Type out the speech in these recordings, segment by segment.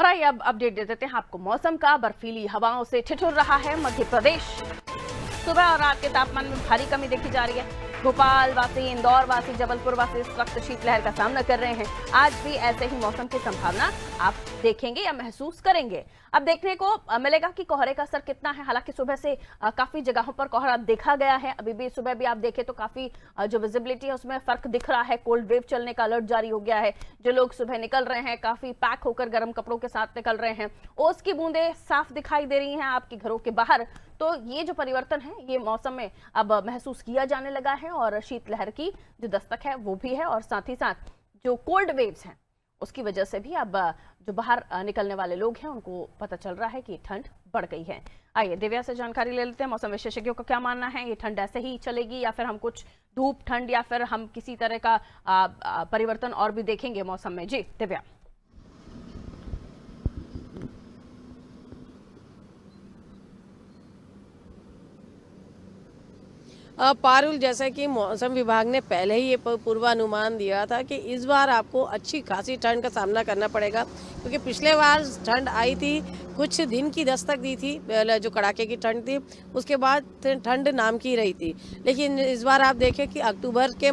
और आइए अब अपडेट दे देते हैं आपको मौसम का। बर्फीली हवाओं से ठिठुर रहा है मध्य प्रदेश। सुबह और रात के तापमान में भारी कमी देखी जा रही है। भोपाल वासी, इंदौर वासी, जबलपुर वासी इस वक्त शीतलहर का सामना कर रहे हैं। आज भी ऐसे ही मौसम की संभावना आप देखेंगे या महसूस करेंगे। अब देखने को मिलेगा कि कोहरे का असर कितना है। हालांकि सुबह से काफी जगहों पर कोहरा देखा गया है। अभी भी सुबह भी आप देखें तो काफी जो विजिबिलिटी है उसमें फर्क दिख रहा है। कोल्ड वेव चलने का अलर्ट जारी हो गया है। जो लोग सुबह निकल रहे हैं काफी पैक होकर गर्म कपड़ों के साथ निकल रहे हैं। ओस की बूंदें साफ दिखाई दे रही हैं आपके घरों के बाहर। तो ये जो परिवर्तन है ये मौसम में अब महसूस किया जाने लगा है और शीतलहर की जो दस्तक है वो भी है। और साथ ही साथ जो कोल्ड वेव्स हैं उसकी वजह से भी अब जो बाहर निकलने वाले लोग हैं उनको पता चल रहा है कि ठंड बढ़ गई है। आइए दिव्या से जानकारी ले लेते हैं। मौसम विशेषज्ञों का क्या मानना है, ये ठंड ऐसे ही चलेगी या फिर हम कुछ धूप ठंड या फिर हम किसी तरह का परिवर्तन और भी देखेंगे मौसम में? जी दिव्या। पारुल, जैसा कि मौसम विभाग ने पहले ही ये पूर्वानुमान दिया था कि इस बार आपको अच्छी खासी ठंड का सामना करना पड़ेगा, क्योंकि पिछले बार ठंड आई थी, कुछ दिन की दस्तक दी थी, जो कड़ाके की ठंड थी, उसके बाद ठंड नाम की रही थी। लेकिन इस बार आप देखें कि अक्टूबर के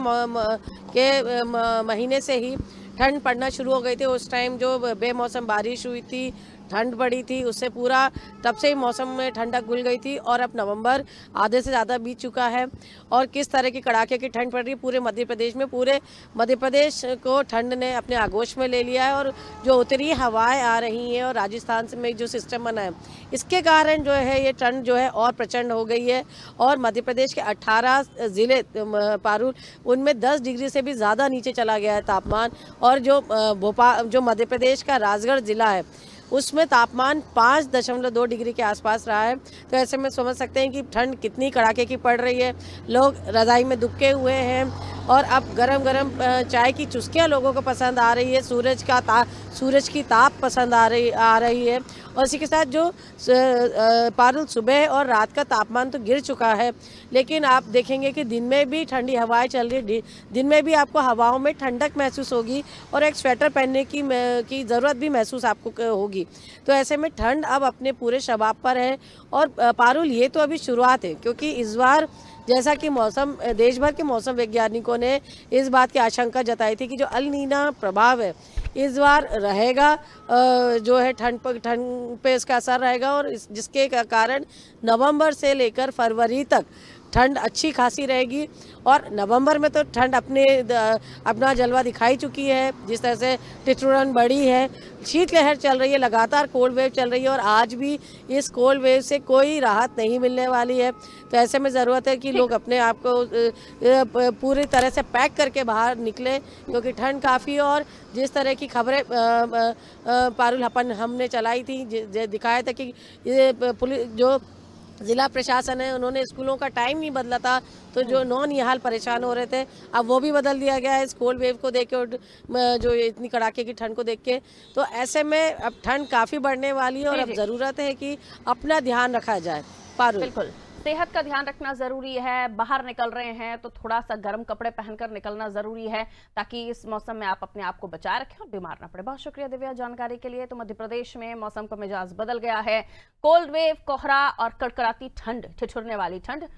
महीने से ही ठंड पड़ना शुरू हो गई थी। उस टाइम जो बेमौसम बारिश हुई थी, ठंड पड़ी थी, उससे पूरा तब से ही मौसम में ठंडक घुल गई थी। और अब नवंबर आधे से ज़्यादा बीत चुका है और किस तरह की कड़ाके की ठंड पड़ रही है पूरे मध्य प्रदेश में। पूरे मध्य प्रदेश को ठंड ने अपने आगोश में ले लिया है और जो उत्तरी हवाएं आ रही हैं और राजस्थान में जो सिस्टम बना है, इसके कारण जो है ये ठंड जो है और प्रचंड हो गई है। और मध्य प्रदेश के 18 ज़िले पारुल, उनमें 10 डिग्री से भी ज़्यादा नीचे चला गया है तापमान। और जो भोपाल, जो मध्य प्रदेश का राजगढ़ ज़िला है, उसमें तापमान 5.2 डिग्री के आसपास रहा है। तो ऐसे में समझ सकते हैं कि ठंड कितनी कड़ाके की पड़ रही है। लोग रज़ाई में दुबके हुए हैं और अब गरम गरम चाय की चुस्कियाँ लोगों को पसंद आ रही है। सूरज की ताप पसंद आ रही है। और इसी के साथ जो पारुल, सुबह और रात का तापमान तो गिर चुका है, लेकिन आप देखेंगे कि दिन में भी ठंडी हवाएं चल रही है। दिन में भी आपको हवाओं में ठंडक महसूस होगी और एक स्वेटर पहनने की ज़रूरत भी महसूस आपको होगी। तो ऐसे में ठंड अब अपने पूरे शबाब पर है। और पारुल, ये तो अभी शुरुआत है, क्योंकि इस बार जैसा कि देश भर के मौसम वैज्ञानिकों ने इस बात की आशंका जताई थी कि जो अल नीना प्रभाव है इस बार रहेगा, जो है ठंड पे इसका असर रहेगा। और जिसके कारण नवंबर से लेकर फरवरी तक ठंड अच्छी खासी रहेगी। और नवंबर में तो ठंड अपना जलवा दिखाई चुकी है। जिस तरह से ठिठुरन बढ़ी है, शीतलहर चल रही है, लगातार कोल्ड वेव चल रही है और आज भी इस कोल्ड वेव से कोई राहत नहीं मिलने वाली है। तो ऐसे में ज़रूरत है कि लोग अपने आप को पूरी तरह से पैक करके बाहर निकलें, क्योंकि ठंड काफ़ी है। और जिस तरह की खबरें पारुल हमने चलाई थी, दिखाया था कि पुलिस, जो जिला प्रशासन है, उन्होंने स्कूलों का टाइम नहीं बदला था, तो जो नौनिहाल परेशान हो रहे थे, अब वो भी बदल दिया गया है इस कोल्ड वेव को देख के और जो इतनी कड़ाके की ठंड को देख के। तो ऐसे में अब ठंड काफ़ी बढ़ने वाली है और अब ज़रूरत है कि अपना ध्यान रखा जाए। पारुल, बिल्कुल सेहत का ध्यान रखना जरूरी है। बाहर निकल रहे हैं तो थोड़ा सा गर्म कपड़े पहनकर निकलना जरूरी है, ताकि इस मौसम में आप अपने आप को बचाए रखें और बीमार ना पड़े। बहुत शुक्रिया दिव्या जानकारी के लिए। तो मध्य प्रदेश में मौसम का मिजाज बदल गया है। कोल्ड वेव, कोहरा और कड़कड़ाती ठंड, ठिठुरने वाली ठंड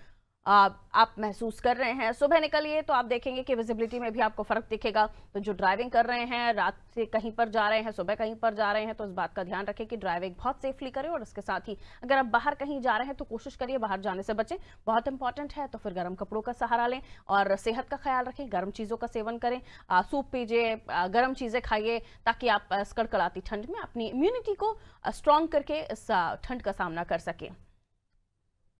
आप महसूस कर रहे हैं। सुबह निकलिए तो आप देखेंगे कि विजिबिलिटी में भी आपको फर्क दिखेगा। तो जो ड्राइविंग कर रहे हैं, रात से कहीं पर जा रहे हैं, सुबह कहीं पर जा रहे हैं, तो इस बात का ध्यान रखें कि ड्राइविंग बहुत सेफली करें। और इसके साथ ही अगर आप बाहर कहीं जा रहे हैं तो कोशिश करिए बाहर जाने से बचें, बहुत इंपॉर्टेंट है। तो फिर गर्म कपड़ों का सहारा लें और सेहत का ख्याल रखें। गर्म चीज़ों का सेवन करें, सूप पीजिए, गर्म चीज़ें खाइए, ताकि आप इस कड़कड़ाती ठंड में अपनी इम्यूनिटी को स्ट्रॉन्ग करके इस ठंड का सामना कर सकें।